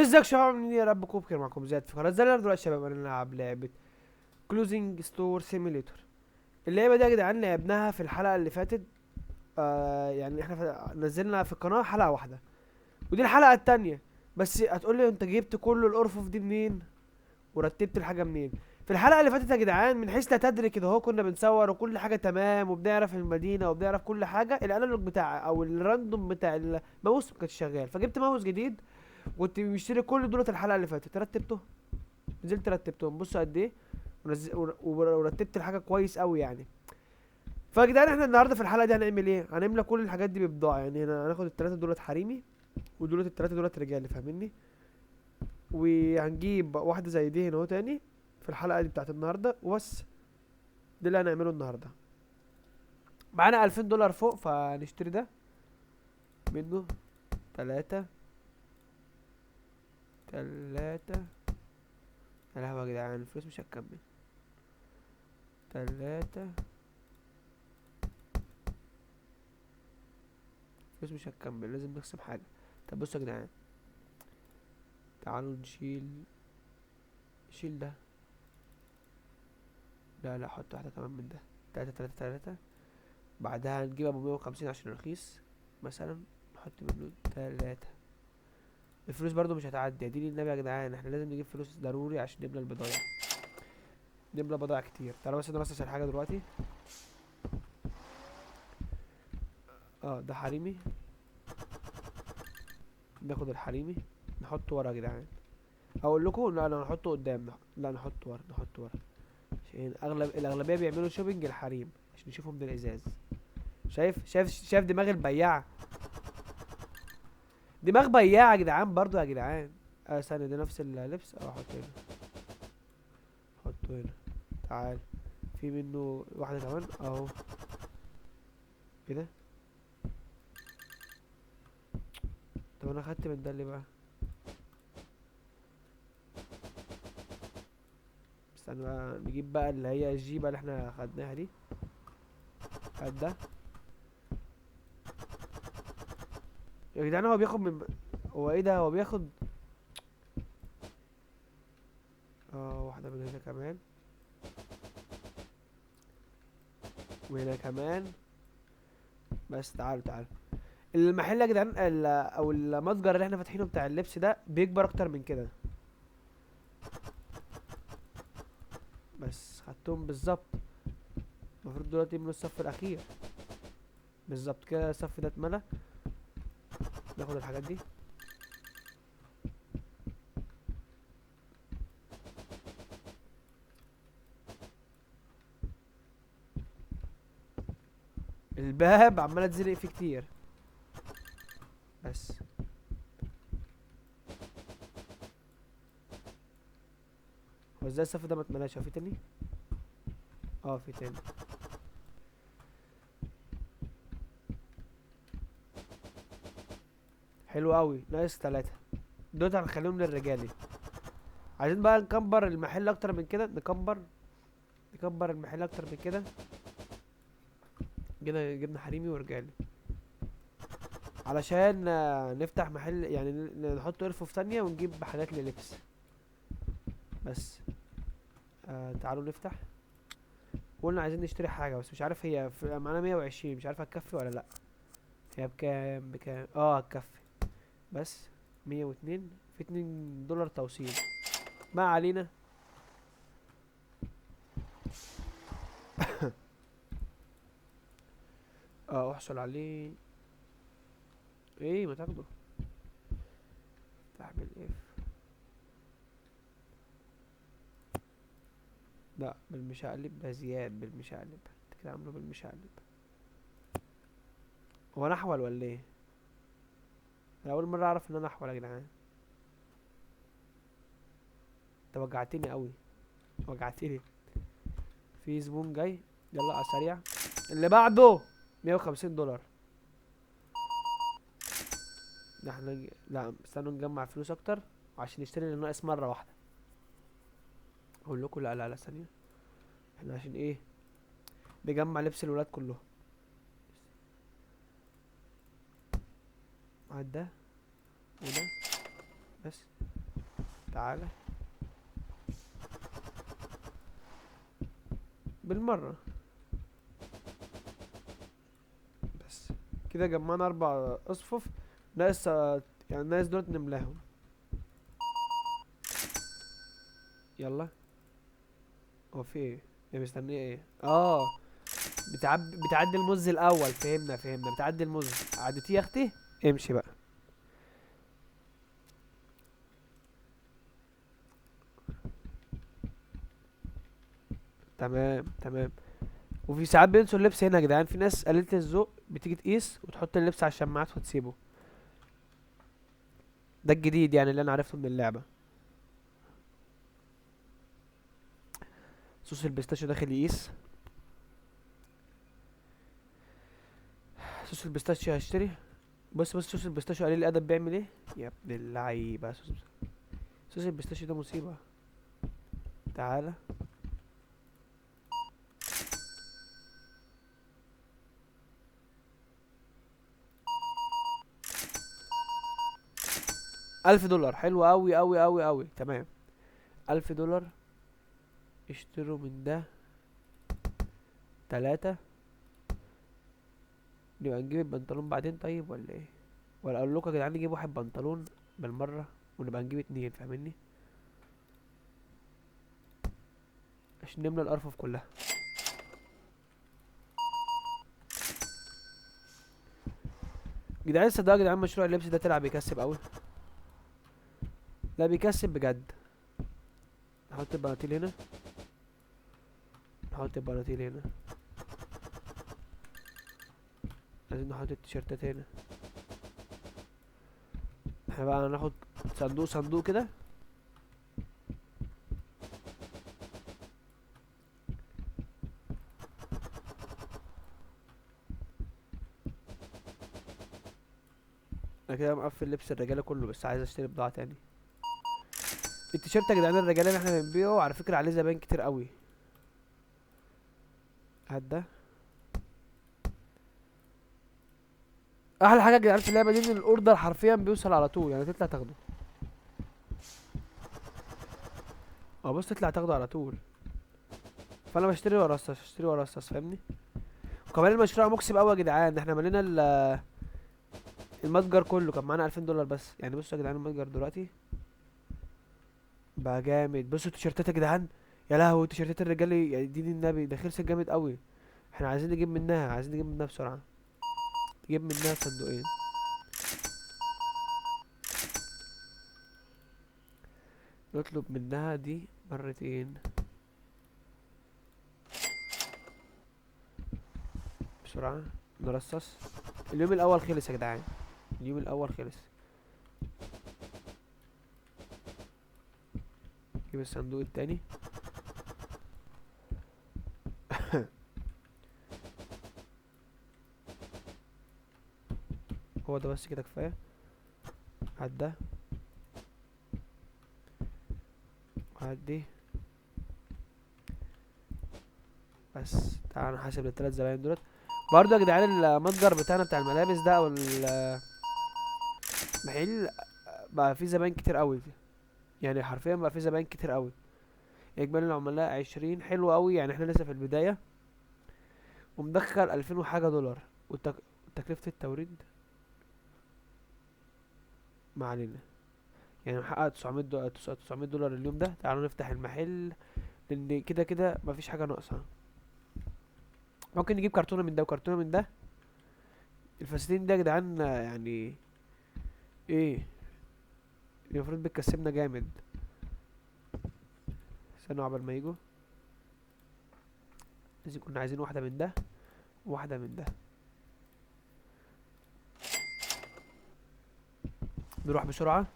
ازيك يا شباب عاملين ايه؟ يا رب تكونوا بخير. معاكم زياد في قناه زي دلوقتي يا شباب هنلعب لعبه كلوزنج ستور سيميليتور. اللعبه دي يا جدعان لعبناها في الحلقه اللي فاتت. يعني احنا نزلنا في القناه حلقه واحده، ودي الحلقه التانية. بس هتقول لي انت جبت كل الارفف دي منين ورتبت الحاجه منين؟ في الحلقه اللي فاتت يا جدعان من حيث لا تدري كده اهو كنا بنصور وكل حاجه تمام وبنعرف المدينه وبنعرف كل حاجه، الانالوج بتاع او الراندوم بتاع الماوس ما كانش شغال، فجبت ماوس جديد. كنت مشتري كل دولت الحلقه اللي فاتت رتبته، نزلت رتبتهم بصوا قد ايه، ورتبت الحاجه كويس قوي يعني. فيا جدعان احنا النهارده في الحلقه دي هنعمل ايه؟ هنملى كل الحاجات دي ببضاعه، يعني هناخد التلاته دولت حريمي ودولت التلاته دولت رجالي، فاهمني؟ وهنجيب واحده زي دي هنا اهو تاني في الحلقه دي بتاعت النهارده وبس. ده اللي هنعمله النهارده. معانا 2000 دولار فوق فنشتري ده منه. تلاتة تلاتة. يا لهوي يا جدعان الفلوس مش هتكمل. تلاتة. الفلوس مش هتكمل، لازم نخصم حاجة. طب بصوا يا جدعان، تعالوا نشيل ده. لا لا، حط واحدة كمان من ده. تلاتة تلاتة تلاتة. بعدها هنجيب ابو 150 عشان رخيص مثلا، نحط منه تلاتة. الفلوس برضو مش هتعدي، اديني النبي يا جدعان، احنا لازم نجيب فلوس ضروري عشان نملى البضايع. نملى بضايع كتير. تعالوا بس نرصص الحاجة دلوقتي. ده حريمي. ناخد الحريمي نحطه ورا يا جدعان. اقول لكم لا، انا نحطه قدام. لا نحطه ورا، نحطه ورا عشان الاغلبيه بيعملوا شوبينج الحريم عشان يشوفهم بالازاز. شايف دماغ البياع. دماغ بياع يا جدعان برضو يا جدعان. ثانية، ده نفس اللبس. احطه هنا، احطه هنا. تعال، في منه واحدة كمان اهو. ايه ده؟ طب انا خدت من ده اللي بقى. استنى بقى نجيب بقى اللي هي الجيبة اللي احنا خدناها دي. هات ده يا جدعان. هو بياخد من، هو ايه ده؟ هو بياخد. واحدة من هنا كمان، وهنا كمان. بس تعالوا. المحل يا جدعان او المتجر اللي احنا فاتحينه بتاع اللبس ده بيكبر اكتر من كده. بس خدتهم بالظبط. المفروض دلوقتي من الصف الاخير بالظبط كده، الصف ده اتملى. ناخد الحاجات دي. الباب عمال اتزنق فيه كتير. بس هو ازاي الصف ده ما اتملاش؟ هو في تاني؟ في تاني. حلو قوي، ناقص تلاتة. دول هنخليهم للرجالي. عايزين بقى نكبر المحل اكتر من كده، نكبر المحل اكتر من كده. جبنا حريمي ورجالي علشان نفتح محل، يعني نحط قرفه في ثانية ونجيب حاجات للبس بس. تعالوا نفتح. قلنا عايزين نشتري حاجة بس مش عارف هي معانا 120، مش عارف هتكفي ولا لأ. هي بكام؟ هتكفي. بس 102 في 2 دولار توصيل، ما علينا. احصل عليه. ايه ما تاخده؟ تعمل ايه؟ لا بالمشقلب ده زياد، بالمشقلب انت كده عامله بالمشقلب. هو انا احول ولا ايه؟ انا اول مرة اعرف ان انا احول يا جدعان. انت وجعتني قوي، وجعتني. في زبون جاي، يلا على السريع. اللي بعده 150 دولار. لا استنوا نجمع فلوس اكتر عشان نشتري اللي ناقص مرة واحدة. اقول لكم لا لا لا ثانية. احنا عشان ايه؟ نجمع لبس الولاد كله. مع ده وده بس. تعالى بالمرة. بس كده جمعنا 4 اصفف. ناقص يعني ناقص دول نملاهم. يلا. هو في ايه؟ هي مستنيه ايه؟ بتعدي المز الاول. فهمنا بتعدي المز. عديتيه يا اختي. امشي بقى. تمام. وفي ساعات بينسوا اللبس هنا يا جدعان. في ناس قليلة الذوق بتيجي تقيس وتحط اللبس على الشماعات وتسيبه. ده الجديد يعني اللي انا عرفته من اللعبة. صوص البيستاشيو داخل يقيس. صوص البيستاشيو هشتري. بص صوص البيستاشيو قليل الادب بيعمل ايه. يا ابن اللعيبة. صوص البيستاشيو ده مصيبة. تعالى. 1000 دولار. حلو اوي. تمام. 1000 دولار. اشتروا من ده 3. نبقى نجيب البنطلون بعدين طيب ولا ايه؟ ولا اقول لكم يا جدعان نجيب واحد بنطلون بالمرة ونبقى نجيب 2. فاهمني؟ عشان نملى الارفف كلها. جدعان صدقوا يا جدعان مشروع اللبس ده طلع بيكسب اوي. لا بيكسب بجد. نحط البناطيل هنا. عايزين نحط التيشيرتات هنا. احنا بقى هناخد صندوق كده. انا كده مقفل لبس الرجاله كله. بس عايز اشتري بضاعه تاني. التيشيرت يا جدعان الرجاله اللي احنا بنبيعه على فكره عليه زباين كتير قوي. هات ده. احلى حاجه يا جدعان في اللعبه دي ان الاوردر حرفيا بيوصل على طول. يعني تطلع تاخده. بص تطلع تاخده على طول. فانا بشتري ورصص فاهمني. وكمان المشروع مكسب قوي يا جدعان. احنا ملينا المتجر كله. كان معانا 2000 دولار بس. يعني بصوا يا جدعان المتجر دلوقتي بقى جامد. بصوا التيشيرتات يا جدعان. يا لهوي تيشيرتات الرجال يعني دين النبي ده خلصت جامد قوي. احنا عايزين نجيب منها بسرعه. نجيب منها صندوقين. نطلب منها دي مرتين بسرعه. نرصص. اليوم الاول خلص يا جدعان. نجيب الصندوق التاني. هو ده بس كده كفايه. هات ده. وهات دي. بس تعالى نحاسب ال3 زباين دولت. برضه يا جدعان المتجر بتاعنا بتاع الملابس ده او المحل بقى فيه زباين كتير قوي. يعني حرفيا بقى فيه زباين كتير قوي. اجمالي العملاء 20. حلو قوي. يعني احنا لسه في البدايه. ومدخل 2000 وحاجه دولار. وتكلفه التوريد ما علينا. يعني محقق 900 دولار اليوم ده. تعالوا نفتح المحل. لان كده كده مفيش حاجه ناقصه. ممكن نجيب كرتونه من ده وكرتونه من ده. الفساتين ده يا جدعان يعني ايه المفروض بتكسبنا جامد. استنوا عبال ما يجوا. كنا عايزين واحده من ده وواحده من ده. نروح بسرعه.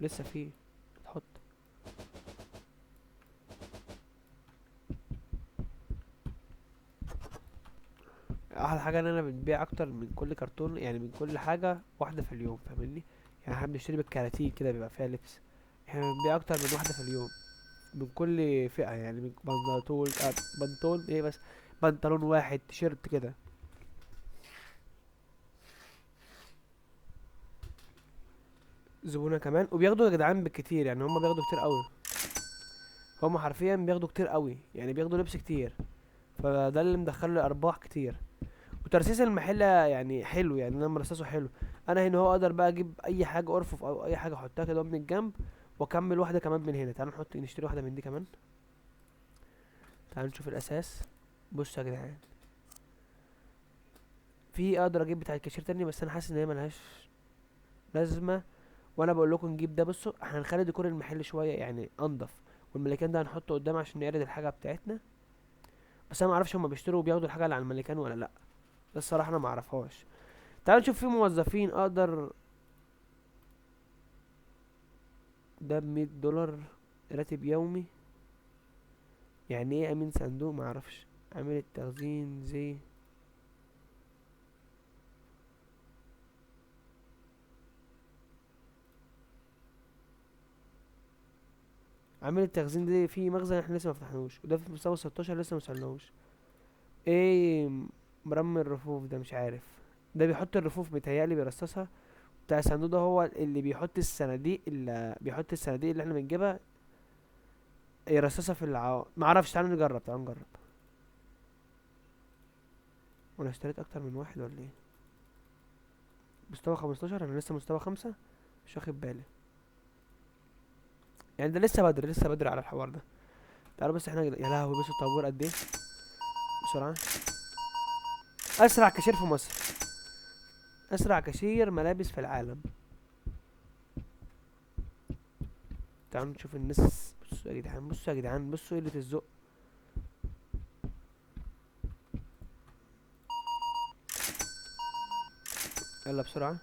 لسه في. تحط. احلى حاجه ان انا بنبيع اكتر من كل كرتون. يعني من كل حاجه واحده في اليوم. فاهمني؟ يعني احنا بنشتري بالكراتين كده بيبقى فيها لبس. احنا بنبيع اكتر من واحده في اليوم. من كل فئه. يعني من بنطلون بنطلون ايه بس. بنطلون واحد، تيشيرت كده. زبونة كمان، وبياخدوا يا جدعان بالكتير، يعني هم بياخدوا كتير قوي. هم حرفيا بياخدوا كتير قوي، يعني بياخدوا لبس كتير. فده اللي مدخله ارباح كتير. وترسيس المحل يعني حلو، يعني انا مرصصه حلو. انا هنا هو اقدر بقى اجيب اي حاجه ارفف او اي حاجه احطها كده من الجنب، واكمل واحده كمان من هنا. تعالوا نشتري واحده من دي كمان. تعالوا نشوف الاساس. بصوا يا جدعان، في اقدر اجيب بتاع الكاشير تاني، بس انا حاسس ان هي ملهاش لازمه. وانا بقول لكم نجيب ده. بصوا احنا هنخلي ديكور المحل شويه يعني انضف، والملكان ده هنحطه قدام عشان نعرض الحاجه بتاعتنا. بس انا ما اعرفش هما بيشتروا وبياخدوا الحاجه اللي على الملكان ولا لا. ده الصراحه انا ما اعرفهاش. تعالوا نشوف في موظفين اقدر. ده ب$100 راتب يومي. يعني ايه امين صندوق؟ ما اعرفش. عامل التخزين زي عامل التخزين دي في مخزن احنا لسه ما فتحناهوش، وده في مستوى 16 لسه ما وصلناهوش. ايه مرمي الرفوف ده؟ مش عارف. ده بيحط الرفوف، متهيألي بيرصصها. بتاع الصندوق ده هو اللي بيحط الصناديق، اللي احنا بنجيبها، يرصصها في ما اعرفش. تعالوا نجرب، تعالوا نجرب. وانا اشتريت اكتر من واحد ولا ايه؟ مستوى 15، انا لسه مستوى 5. مش واخد بالي. يعني ده لسه بدري، لسه بدري على الحوار ده. تعالوا بس احنا يا لهوي، بصوا الطابور قد ايه بسرعه. اسرع كاشير في مصر، اسرع كاشير ملابس في العالم. تعالوا نشوف الناس. بصوا يا جدعان، بصوا يا جدعان، بصوا قلة الذوق. يلا بسرعة.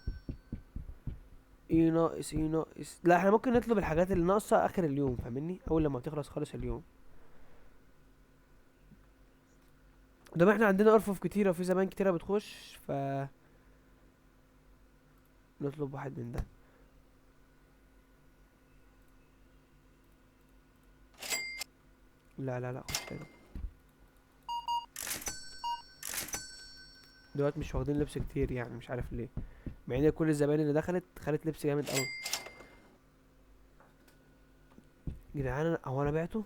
ايه ناقص، ايه ناقص؟ لا احنا ممكن نطلب الحاجات اللي ناقصة اخر اليوم، فاهمني؟ اول لما بتخلص خالص اليوم. ده ما احنا عندنا ارفف كتيرة وفي زباين كتيرة بتخش، نطلب واحد من ده. لا لا لا، خش تاني. دلوقتي مش واخدين لبس كتير، يعني مش عارف ليه، مع ان كل الزباين اللي دخلت خدت لبس جامد قوي. جدعان هو انا بعته.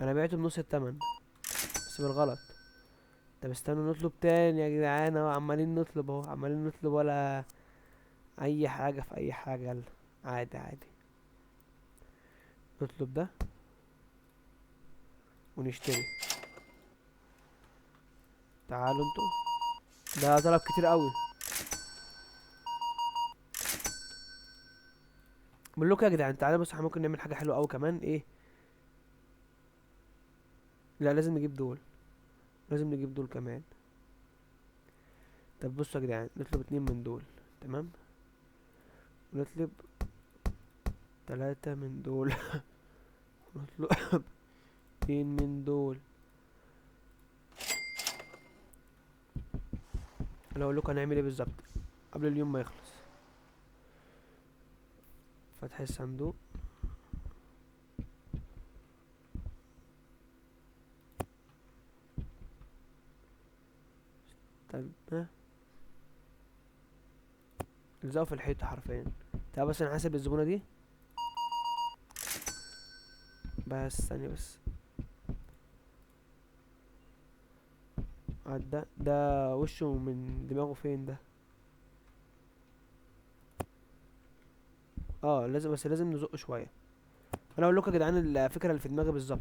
انا بعته بنص التمن، بس بالغلط. طب استنوا نطلب تاني يا جدعان، اهو عمالين نطلب، اهو عمالين نطلب، ولا اي حاجة في اي حاجة. يلا عادي عادي، نطلب ده ونشتري. تعالوا انتوا. ده طلب كتير قوي. بقول لكم يا جدعان، تعالوا بس احنا ممكن نعمل حاجة حلوة قوي كمان. ايه؟ لا لازم نجيب دول، لازم نجيب دول كمان. طب بصوا يا جدعان، نطلب 2 من دول. تمام. ونطلب 3 من دول. نطلب 2 من دول. انا اقول لكم هنعمل ايه بالظبط قبل اليوم ما يخلص. فتح الصندوق. طب الزقوا في الحيطة حرفيا. تعال بس نحاسب الزبونة دي. بس ثانية بس. ده وشه من دماغه فين ده؟ اه لازم، بس لازم نزقه شوية. انا اقول لكم يا جدعان الفكرة اللي في دماغي بالظبط.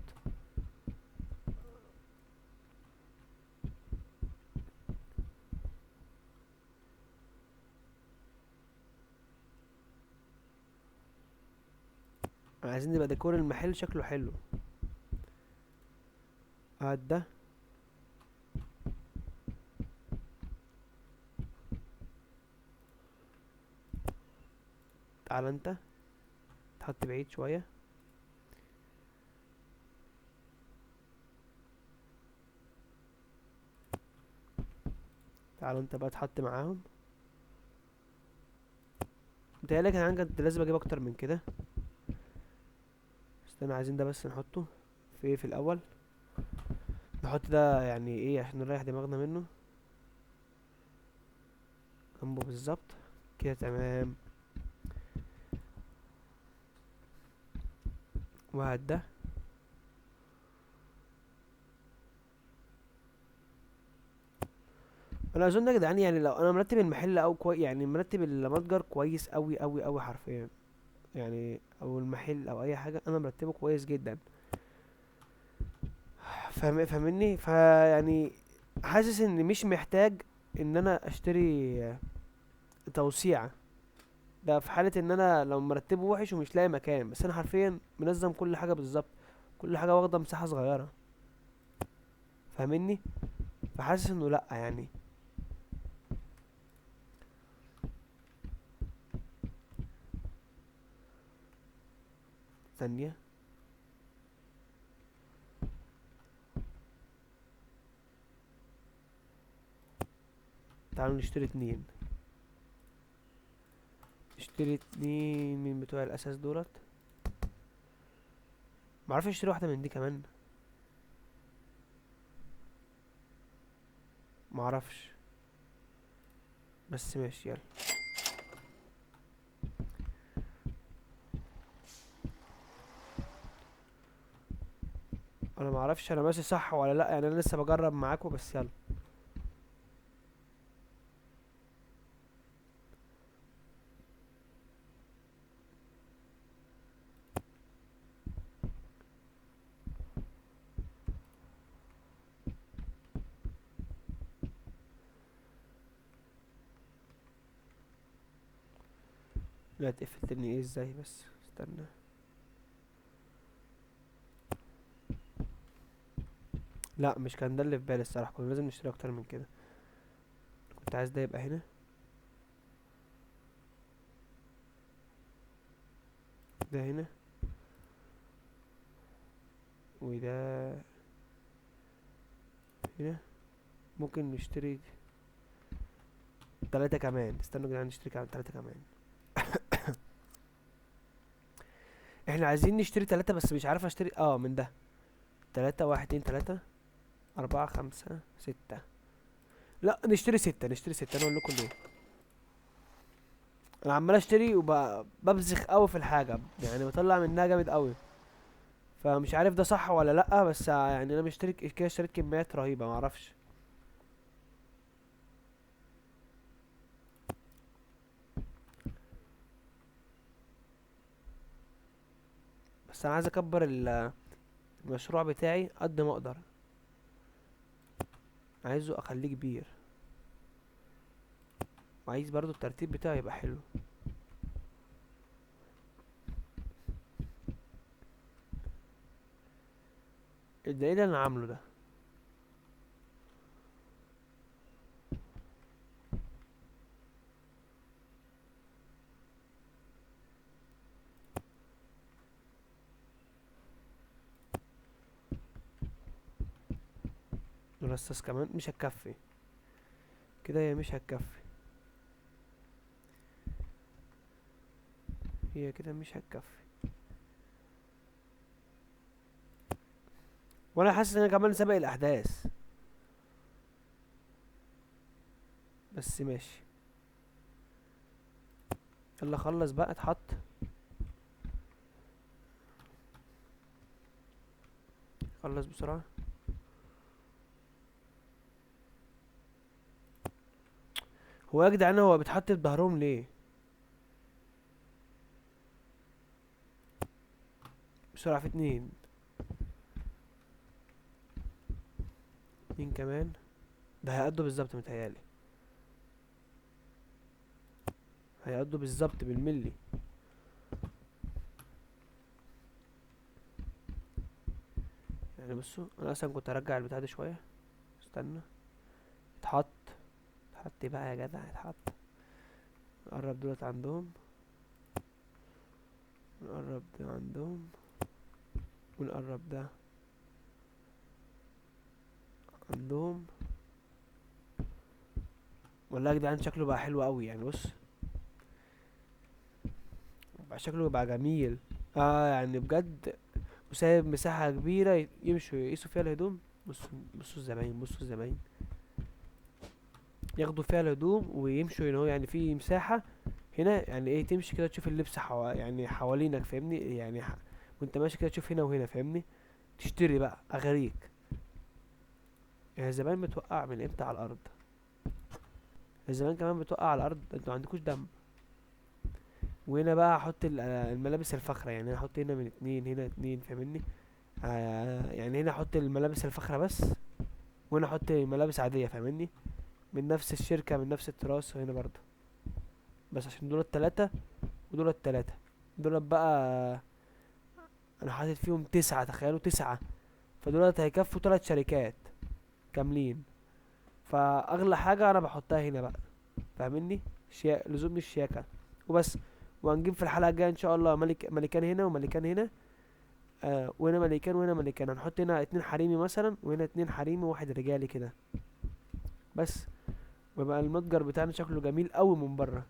عايزين يبقى ديكور المحل شكله حلو. ده. تعال انت، تحط بعيد شوية. تعال انت بقى تحط معاهم. متهيألي كان كنت لازم اجيب اكتر من كده. استنى، عايزين ده بس نحطه في الاول. نحط ده يعني ايه عشان نريح دماغنا منه، جنبه بالظبط كده تمام. وهات ده. انا اظن يا جدعان يعني لو انا مرتب المحل او يعني مرتب المتجر كويس اوي اوي اوي حرفيا، يعني او المحل او اي حاجه انا مرتبه كويس جدا. فاهمني فيعني حاسس ان مش محتاج ان انا اشتري توسيعة. ده في حالة ان انا لو مرتبه وحش ومش لاقي مكان، بس انا حرفيا منظم كل حاجة بالظبط، كل حاجة واخدة مساحة صغيرة. فاهمني؟ فحاسس انه لا يعني. ثانية. تعالوا نشتري اتنين. نشتري اتنين من بتوع الاساس دولت. معرفش اشتري واحدة من دي كمان. معرفش. بس ماشي يلا. انا معرفش انا ماشي صح ولا لا، يعني انا لسه بجرب معاكم بس يلا. لا اتقفل تاني ايه ازاي بس. استنى. لا مش كان ده اللي في بالي الصراحة، كنا لازم نشتري اكتر من كده. كنت عايز ده يبقى هنا. ده هنا. وده هنا. ممكن نشتري تلاتة كمان. استنوا يا جدعان نشتري كمان تلاتة كمان. احنا عايزين نشتري تلاتة بس مش عارف اشتري من ده. تلاتة، واحد اتنين تلاتة اربعة خمسة ستة. لا نشتري ستة، نشتري ستة، انا اقول لكم ليه. انا عمال اشتري وببذخ قوي في الحاجة، يعني بطلع منها جامد قوي. فمش عارف ده صح ولا لا، بس يعني انا مشترك كده، اشتريت كميات رهيبة معرفش. بس انا عايز اكبر المشروع بتاعي قد ما اقدر، عايزه اخليه كبير، وعايز برضو الترتيب بتاعه يبقى حلو. ده ايه اللي انا عامله ده؟ مرصص كمان مش هتكفي كده، هي مش هتكفي، هي كده مش هتكفي. وانا حاسس ان انا كمان سابق الاحداث، بس ماشي. يلا خلص بقى اتحط. خلص بسرعة. هو يا جدعان هو بيتحط بظهرهم ليه؟ بسرعة في اتنين. اتنين كمان. ده هيقضوا بالظبط متهيألي، هيقضوا بالظبط بالملي. يعني بصوا انا اصلا كنت ارجع البتاع ده شوية. استنى. اتحط. اتحط بقى يا جدع اتحط. نقرب دولت عندهم، نقرب ده عندهم، ونقرب ده عندهم. والله يا جدعان شكله بقى حلو قوي يعني بص، بقى شكله بقى جميل. يعني بجد. وسايب مساحة كبيرة يمشوا يقيسوا فيها الهدوم. بصوا الزباين، بصوا الزباين ياخدوا فيها الهدوم ويمشوا هنا، هو يعني في مساحة هنا، يعني ايه تمشي كده تشوف اللبس يعني حوالينك فاهمني، يعني وانت ماشي كده تشوف هنا وهنا فاهمني، تشتري بقى اغاريك. يعني الزباين بتوقع من امتى على الارض؟ الزباين كمان بتوقع على الارض، انتوا عندكوش دم. وهنا بقى احط الملابس الفخرة، يعني انا احط هنا من اتنين، هنا اتنين فاهمني. يعني هنا احط الملابس الفخرة بس، وهنا احط ملابس عادية فاهمني، من نفس الشركة من نفس التراث، وهنا برضه. بس عشان دول التلاتة ودول التلاتة، دول بقى انا حاطط فيهم تسعة، تخيلوا تسعة، فدولت هيكفوا 3 شركات كاملين. فاغلى حاجة انا بحطها هنا بقى فاهمني، لزوم الشياكة وبس. وهنجيب في الحلقة الجاية ان شاء الله ملكان هنا وملكان هنا، وهنا ملكان وهنا ملكان، هنحط هنا 2 حريمي مثلا، وهنا 2 حريمي وواحد رجالي كده بس. ويبقى المتجر بتاعنا شكله جميل قوي من بره.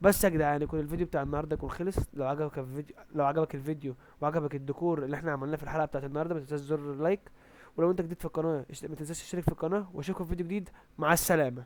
بس يا جدعان يكون الفيديو بتاع النهارده يكون خلص. لو عجبك الفيديو وعجبك الديكور اللي احنا عملناه في الحلقه بتاعت النهارده، ما تنساش زر لايك. ولو انت جديد في القناه ما تنساش تشترك في القناه، واشوفكم في فيديو جديد. مع السلامه.